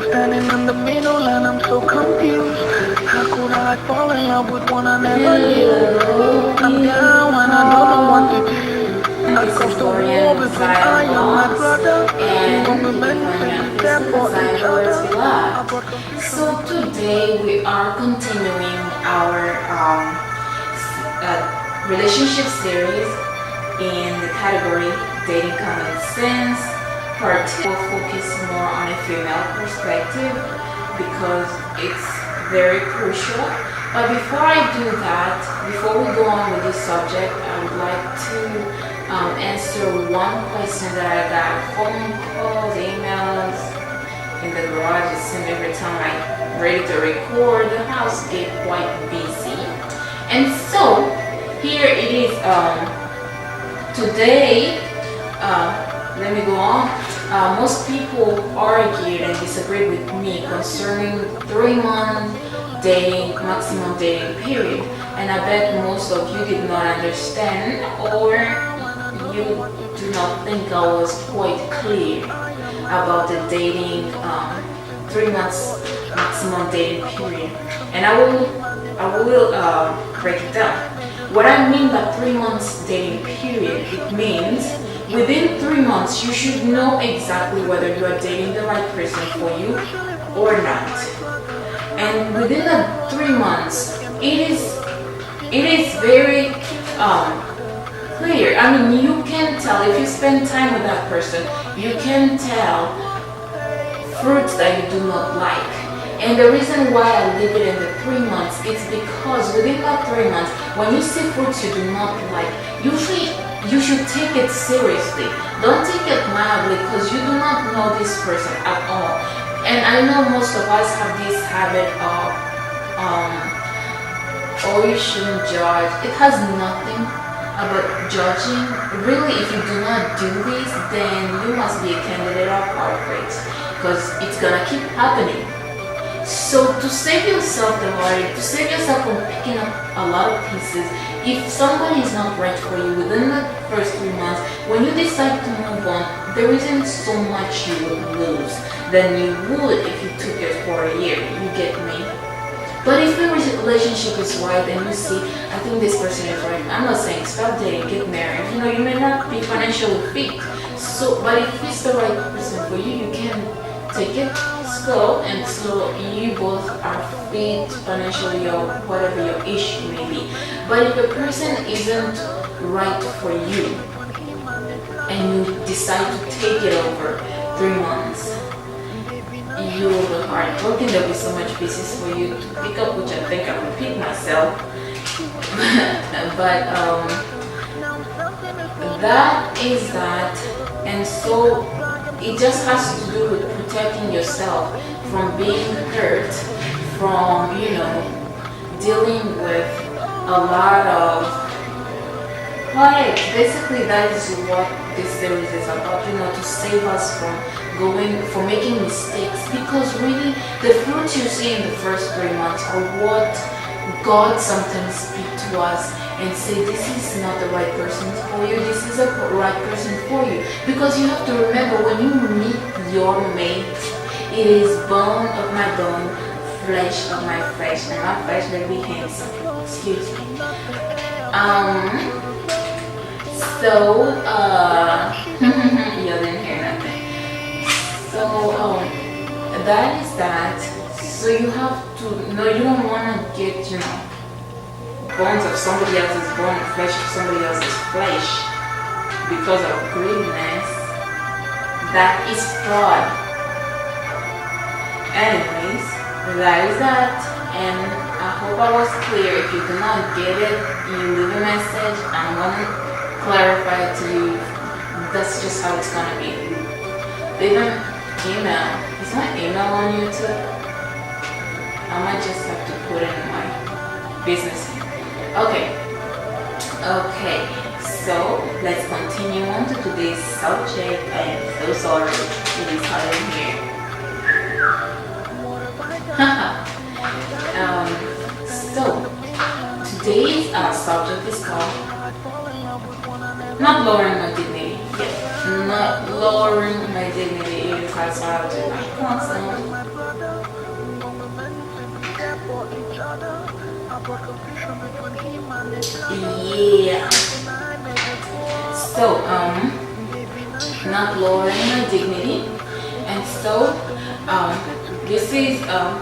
I'm standing in the middle and I'm so confused. How could I fall in love with one I never knew? I'm down and I don't know what to do. This is Dorian Zion Vlogs, and you can find me on Facebook as Zion Words Beloved. So today we are continuing our relationship series in the category Dating Common Sense. Part 2 will focus more on a female perspective because it's very crucial. But before I do that, before we go on with this subject, I would like to answer one question that I got. Phone calls, emails in the garage. It seems every time I'm ready to record, the house gets quite busy. And so here it is. Today, let me go on. Most people argued and disagreed with me concerning 3-month dating, maximum dating period, and I bet most of you did not understand, or you do not think I was quite clear about the dating 3 months maximum dating period, and I will break it down. What I mean by 3 months dating period, it means within 3 months you should know exactly whether you are dating the right person for you or not. And within the 3 months, it is very clear. I mean, you can tell if you spend time with that person, you can tell fruits that you do not like. And the reason why I leave it in the 3 months is because within that 3 months, when you see fruits you do not like, usually you should take it seriously. Don't take it mildly because you do not know this person at all. And I know most of us have this habit of, oh, you shouldn't judge. It has nothing about judging. Really, if you do not do this, then you must be a candidate of heartbreak because it's gonna keep happening. So to save yourself the heartache, to save yourself from picking up a lot of pieces, if somebody is not right for you within the first 3 months, when you decide to move on, there isn't so much you would lose than you would if you took it for a year. You get me? But if your relationship is right and you see, I think this person is right, I'm not saying stop dating, get married. You know, you may not be financially fit. So, but if it's the right person for you, you can take it slow, and so you both are fit financially or whatever your issue may be. But if a person isn't right for you and you decide to take it over 3 months, you will be heartbroken. There'll be so much pieces for you to pick up, which I think I repeat myself. but that is that, and so it just has to do with protecting yourself from being hurt, from, you know, dealing with a lot of heartache. Basically, that is what this series is about, you know, to save us from making mistakes. Because really, the fruits you see in the first 3 months are what God sometimes speaks to us and say, this is not the right person for you, this is the right person for you. Because you have to remember, when you meet your mate, it is bone of my bone, flesh of my flesh, and my flesh may be handsome. Excuse me. You didn't hear nothing. So that is that. So you have to know, you don't want to get, you know, bones of somebody else's bone, flesh of somebody else's flesh because of greediness. That is fraud. Anyways, that is that, and I hope I was clear. If you do not get it, you leave a message. I'm gonna clarify it to you. That's just how it's gonna be. Leave an email. Is my email on YouTube? I might just have to put it in my business. Okay, so let's continue on to today's subject. I am so sorry it is hot in here. So today's subject is called not lowering my dignity. Yes, not lowering my dignity. It is classified as my constant. Yeah. So, not lowering my dignity. And so, this is the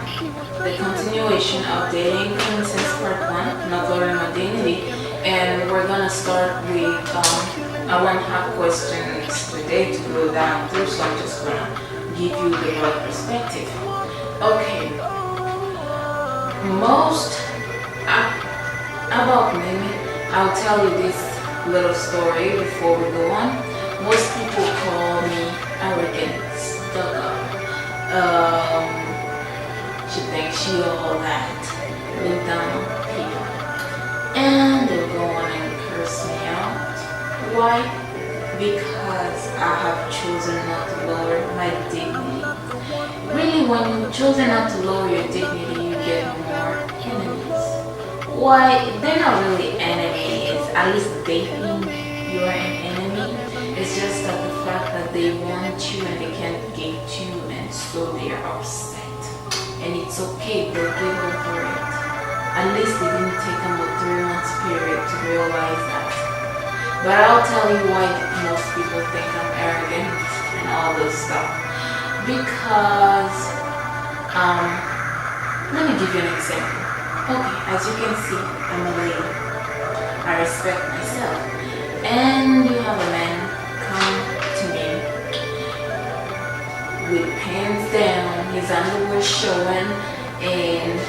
continuation of dating since part 1, not lowering my dignity. And we're gonna start with, I won't have questions today to go down through, so I'm just gonna give you the right perspective. Okay, most about me, I'll tell you this little story before we go on. Most people call me arrogant, stuck up. She thinks she all that, look down on people, and they'll go on and curse me out. Why? Because I have chosen not to lower my dignity. Really, when you've chosen not to lower your dignity, you get more enemies. Why? They're not really enemies. At least they think you're an enemy. It's just that the fact that they want you and they can't get you, and so they are upset. And it's okay, they'll get over it. At least they didn't take them a 3 months period to realize that. But I'll tell you why most people think I'm arrogant and all this stuff. Because, let me give you an example. Okay, as you can see, I'm a lady. I respect myself. And you have a man come to me with pants down, his underwear showing, and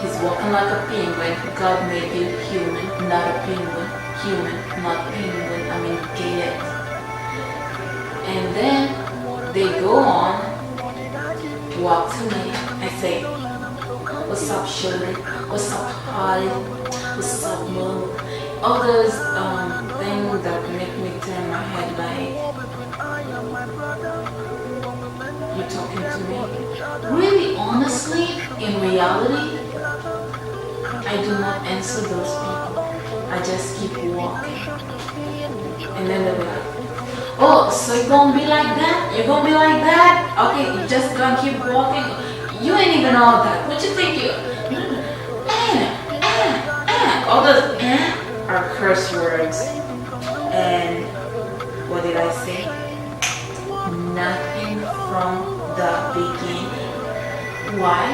he's walking like a penguin. God made you human, not a penguin. Human, not penguin. I mean, get it. And then they go on, walk to me, and say, "What's up, sugar? What's up, Holly? What's up, Mom?" All those things that make me turn my head like, "You talking to me?" Really, honestly, in reality, I do not answer those people. I just keep walking. And then they'll be like, "Oh, so you're gonna be like that? You're gonna be like that? Okay, you just gonna keep walking? You ain't even all that. What you think you..." All those are curse words. And what did I say? Nothing from the beginning. Why?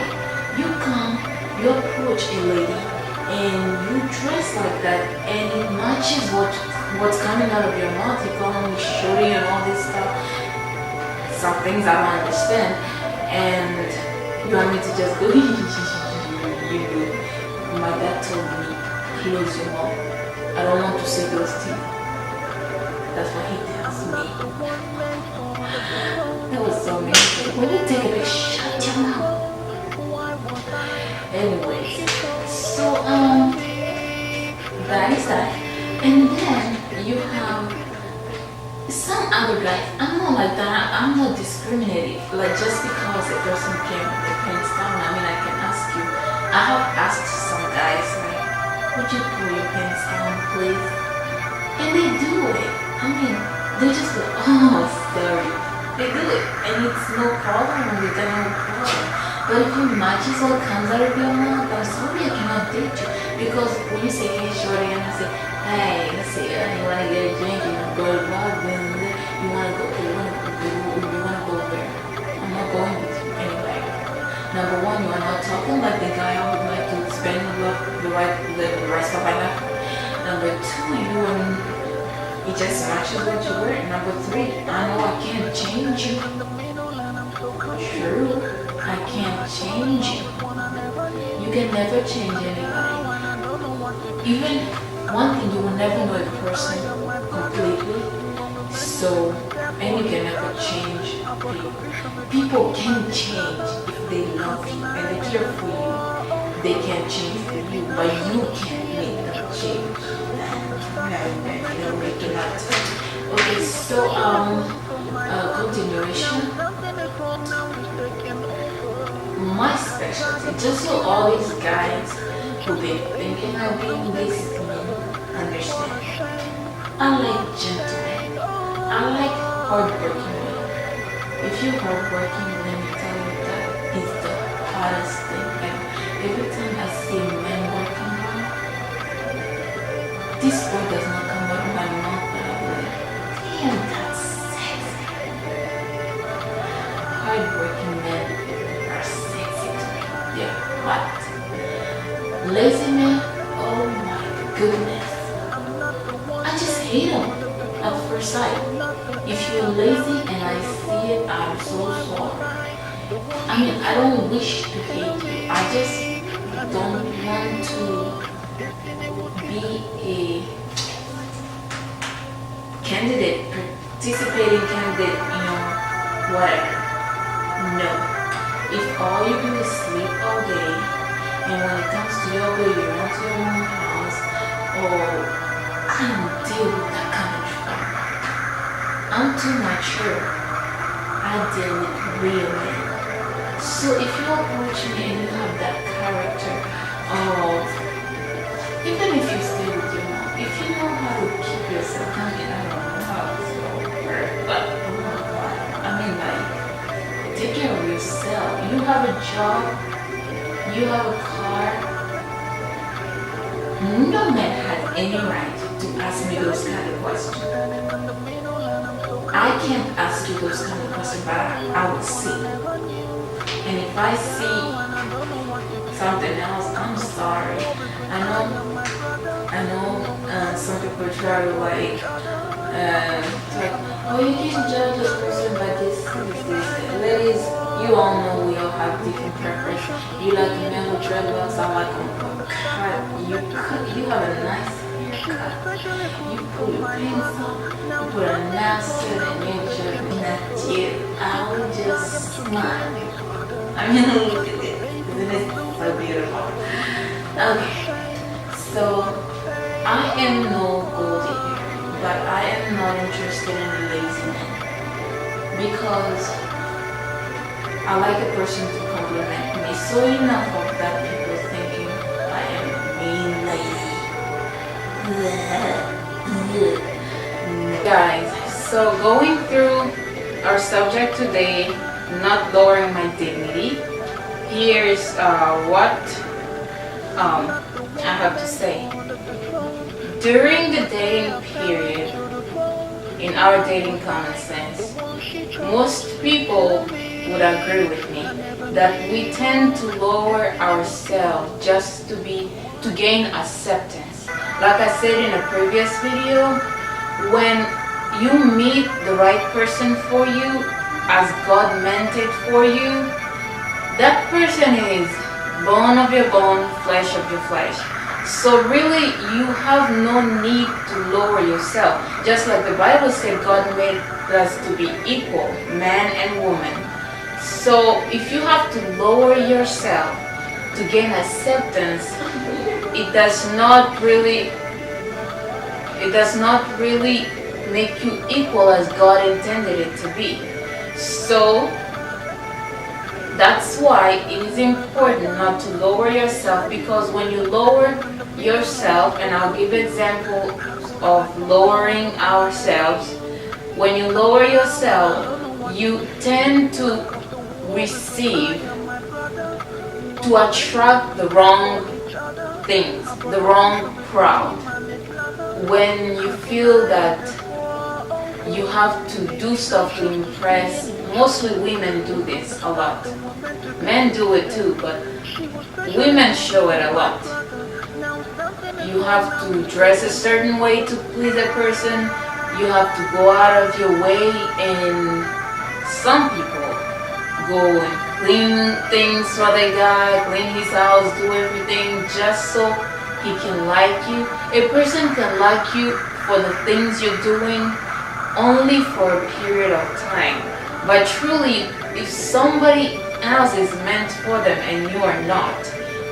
You come, you approach a lady, and you dress like that, and it matches what's coming out of your mouth. You call me shorty and all this stuff. Some things I don't understand, and you want me to just go. You know, my dad told me, close your mouth. I don't want to see those teeth. That's what he tells me. That was so amazing. When you take a big shut your mouth. Anyways, so that is that. And then you have some other guys. I'm not like that. I'm not discriminating. Like, just because a person came with their pants down, I mean, I can ask you. I have asked some guys, like, "Would you pull your pants down, please?" And they do it. I mean, they just go, "Oh, sorry." They do it, and it's no problem. They don't have a problem. But if it matches what comes out of your mouth, I'm sorry, I cannot date you. Because when you say, "Hey, shorty," and I say, "Hey, let's say, you want to get a drink, you want to go to the bar, you want to go where?" I'm not going with you anyway. Number one, you are not talking like the guy I would like to spend the rest of my life. Number two, it just matches what you wear. Number three, I know I can't change you. True, I can't change you. You can never change anybody. Even one thing, you will never know a person completely. So, and you can never change people. People can change if they love you and they care for you. They can change for you, but you can't make them change. They'll make it not. Okay, so continuation. My specialty, just so all these guys who've been thinking of being this understand. I like gentlemen. I like hardworking women. If you're hardworking, let me tell you that is the hardest thing ever. Every time I But lazy men, oh my goodness, I just hate them at first sight. If you're lazy and I see it, I'm so sorry. I mean, I don't wish to hate you. I just don't want to be a candidate, participating candidate, whatever. No. If all you do is sleep all day, and when it comes to your bed, you run to your own house, or I don't deal with that kind of trouble. I'm too mature. I deal with real men. So if you approach me and you have that character of, even if you stay with your mom, if you know how to keep yourself, I mean, I don't know how it's going to work, but oh my God, I mean, like, take care of yourself. You have a job, you have a car. No man has any right to ask me those kind of questions. I can't ask you those kind of questions, but I will see. And if I see something else, I'm sorry. I know some people try to like, oh, you can judge a person by this. Ladies, you all know we all have different preferences. You like a man with dreadlocks, I like a cut. You have a nice haircut. You put your pants on, you put a nice set and you judge me at you. I will just smile. I mean, look at it. Isn't it so beautiful? Okay, so I am no gold digger, but I am not interested in a lazy man because I like a person to compliment me. So enough of that people thinking I am being lazy. Guys, so going through our subject today, not lowering my dignity. Here's what I have to say. During the dating period, in our dating common sense, most people would agree with me that we tend to lower ourselves just to gain acceptance. Like I said in a previous video, when you meet the right person for you, as God meant it for you, that person is bone of your bone, flesh of your flesh. So really, you have no need to lower yourself. Just like the Bible said, God made us to be equal, man and woman. So if you have to lower yourself to gain acceptance, it does not really make you equal as God intended it to be. So that's why it is important not to lower yourself, because when you lower yourself, and I'll give example of lowering ourselves, when you lower yourself, you tend to receive, to attract the wrong things, the wrong crowd. When you feel that you have to do stuff to impress, mostly women do this a lot. Men do it too, but women show it a lot. You have to dress a certain way to please a person. You have to go out of your way, and some people go and clean things for the guy, clean his house, do everything just so he can like you. A person can like you for the things you're doing only for a period of time. But truly, if somebody else is meant for them and you are not,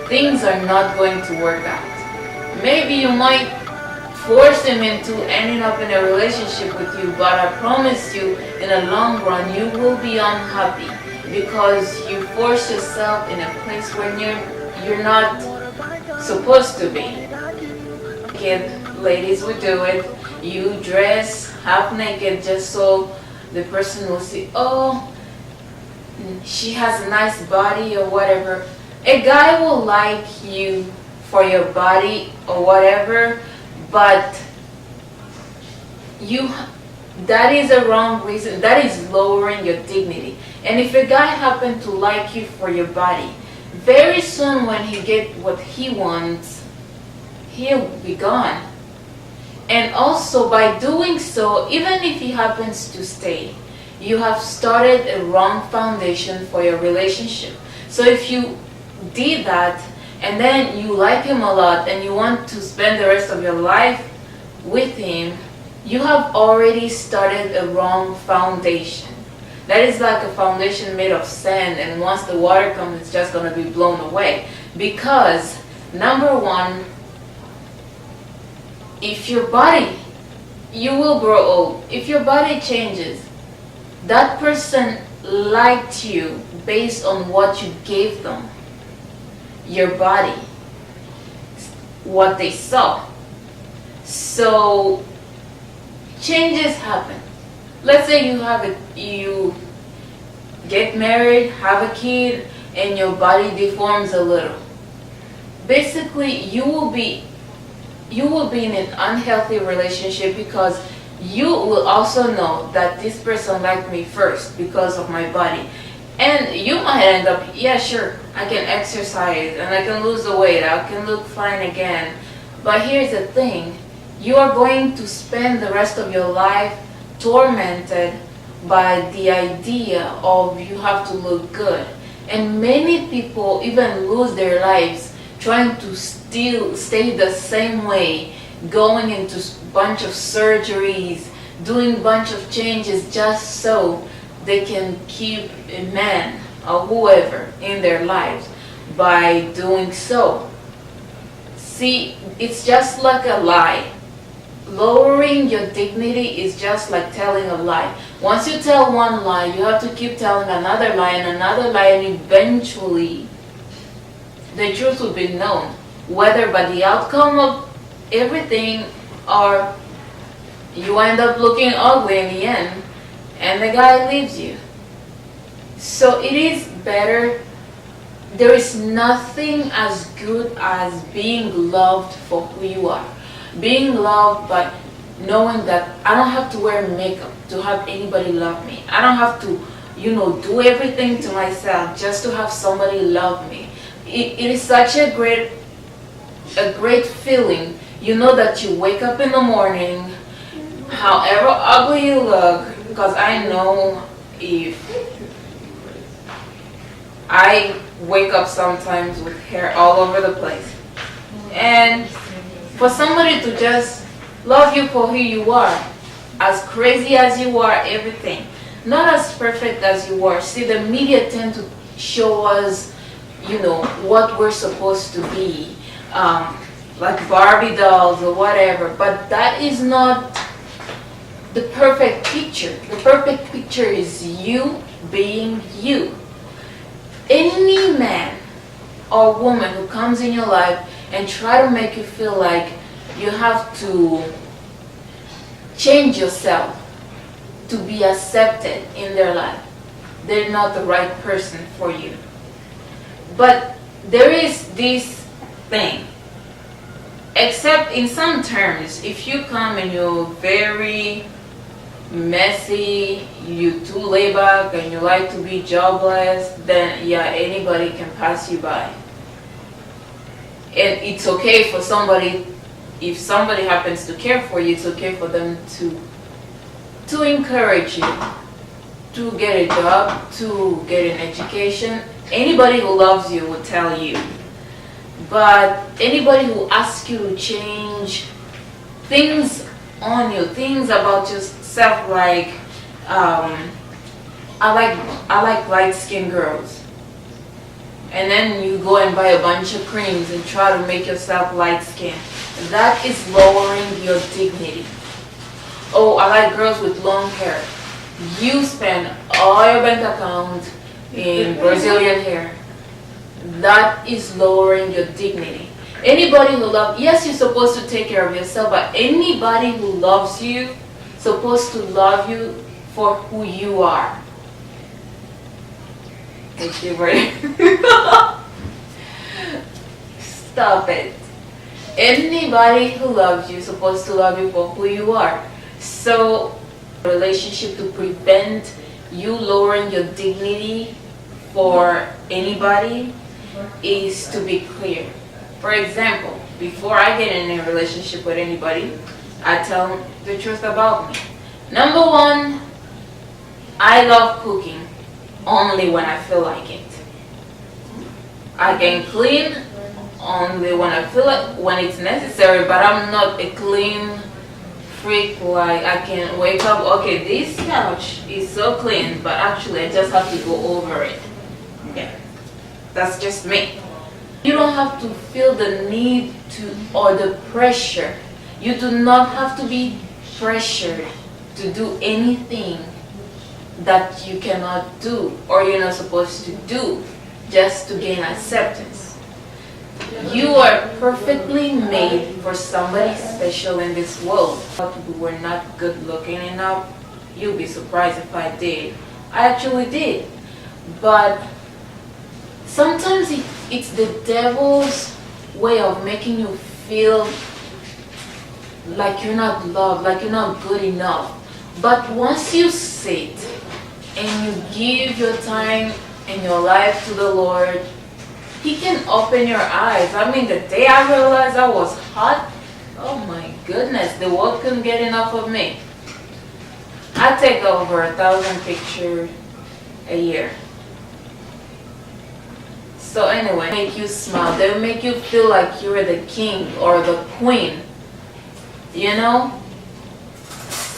things are not going to work out. Maybe you might force him into ending up in a relationship with you, but I promise you, in the long run, you will be unhappy because you force yourself in a place where you're not supposed to be. Ladies would do it. You dress half naked just so the person will see, oh, she has a nice body or whatever. A guy will like you for your body or whatever, but that is a wrong reason. That is lowering your dignity. And if a guy happened to like you for your body, very soon when he get what he wants, he'll be gone. And also by doing so, even if he happens to stay, you have started a wrong foundation for your relationship. So if you did that and then you like him a lot and you want to spend the rest of your life with him, you have already started a wrong foundation. That is like a foundation made of sand, and once the water comes, it's just going to be blown away. Because, number one, if your body, you will grow old. If your body changes, that person liked you based on what you gave them, your body, what they saw. So changes happen. Let's say you get married, have a kid, and your body deforms a little. Basically, you will be in an unhealthy relationship because you will also know that this person liked me first because of my body. And you might end up, yeah, sure, I can exercise and I can lose the weight, I can look fine again. But here's the thing, you are going to spend the rest of your life tormented by the idea of you have to look good. And many people even lose their lives trying to still stay the same way, going into a bunch of surgeries, doing a bunch of changes just so they can keep a man or whoever in their lives by doing so. See, it's just like a lie. Lowering your dignity is just like telling a lie. Once you tell one lie, you have to keep telling another lie and another lie, and eventually the truth will be known, whether by the outcome of everything or you end up looking ugly in the end and the guy leaves you. So it is better. There is nothing as good as being loved for who you are. Being loved by knowing that I don't have to wear makeup to have anybody love me. I don't have to, do everything to myself just to have somebody love me. It is such a great feeling. You know that you wake up in the morning, however ugly you look, because I know if I wake up sometimes with hair all over the place. And for somebody to just love you for who you are, as crazy as you are, everything, not as perfect as you are. See, the media tend to show us, what we're supposed to be, like Barbie dolls or whatever, but that is not the perfect picture. The perfect picture is you being you. Any man or woman who comes in your life and try to make you feel like you have to change yourself to be accepted in their life, they're not the right person for you. But there is this thing, except in some terms, if you come and you're very messy, you too laid back, and you like to be jobless, then yeah, anybody can pass you by. And it's okay for somebody, if somebody happens to care for you, it's okay for them to encourage you to get a job, to get an education. Anybody who loves you will tell you. But anybody who asks you to change things on you, things about yourself, like I like light-skinned girls, and then you go and buy a bunch of creams and try to make yourself light-skinned, that is lowering your dignity. Oh, I like girls with long hair. You spend all your bank account in Brazilian hair. That is lowering your dignity. Anybody who loves, yes, you're supposed to take care of yourself, but anybody who loves you supposed to love you for who you are. Stop it. Anybody who loves you is supposed to love you for who you are. So, relationship to prevent you lowering your dignity for anybody is to be clear. For example, before I get in a relationship with anybody, I tell them the truth about me. Number one, I love cooking only when I feel like it. I can clean only when I feel like, when it's necessary, but I'm not a clean freak. Like I can wake up, okay, this couch is so clean, but actually I just have to go over it. Yeah, that's just me. You don't have to feel the need to or the pressure. You do not have to be pressured to do anything that you cannot do or you're not supposed to do just to gain acceptance. You are perfectly made for somebody special in this world. But we were not good looking enough. You'll be surprised if I did. I actually did. But sometimes it's the devil's way of making you feel like you're not loved, like you're not good enough. But once you sit and you give your time and your life to the Lord, He can open your eyes. I mean, the day I realized I was hot, oh my goodness, the world couldn't get enough of me. I take over 1,000 pictures a year. So anyway, make you smile. They'll make you feel like you're the king or the queen. You know?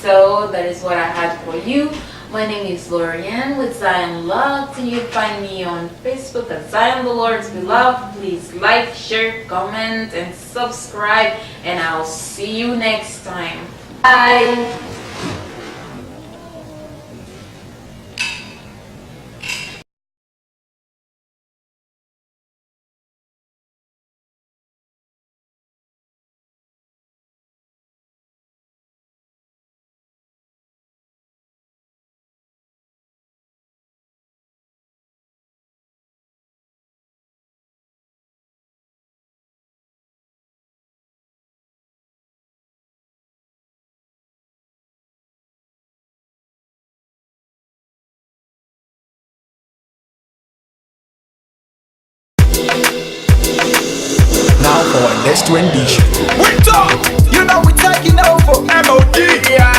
So that is what I had for you. My name is Lorianne with Zion Love. You find me on Facebook at Zion the Lord's Beloved. Please like, share, comment, and subscribe. And I'll see you next time. Bye. Now for next rendition. We talk, you know we taking over. MOD. Yeah.